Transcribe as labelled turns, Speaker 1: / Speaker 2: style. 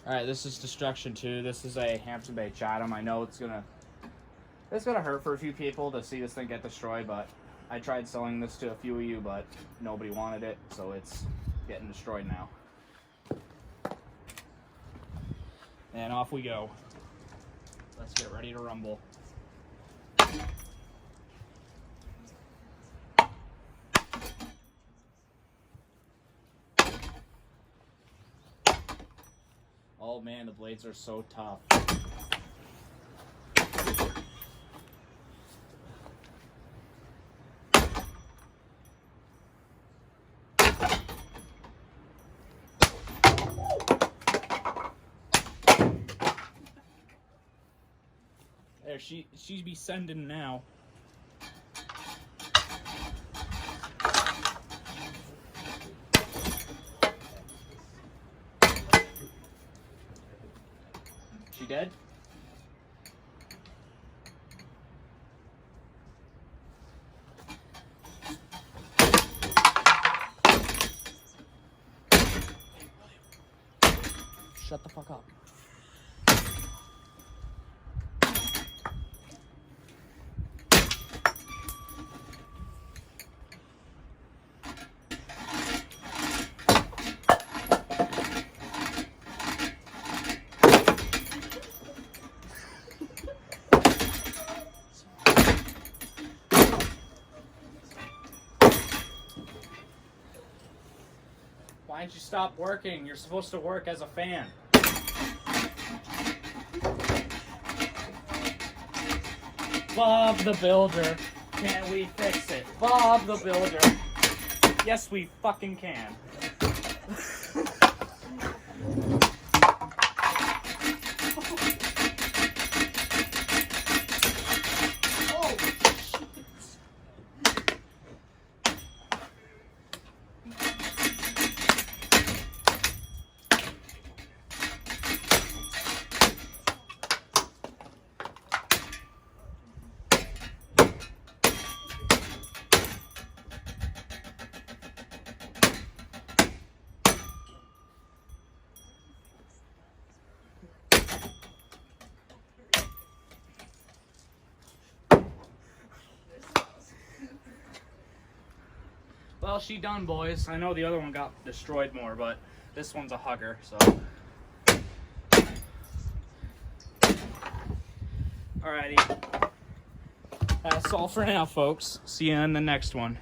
Speaker 1: Alright, this is Destruction 2. This is a Hampton Bay Chatham. I know it's gonna hurt for a few people to see this thing get destroyed, but I tried selling this to a few of you, but nobody wanted it, so it's getting destroyed now. And off we go. Let's get ready to rumble. Oh man, the blades are so tough. There, she's be sending now. She dead? Shut the fuck up. Why didn't you stop working? You're supposed to work as a fan. Bob the Builder. Can't we fix it? Bob the Builder. Yes, we fucking can. Well, she done, boys. I know the other one got destroyed more, but this one's a hugger, so. Alrighty. That's all for now, folks. See you in the next one.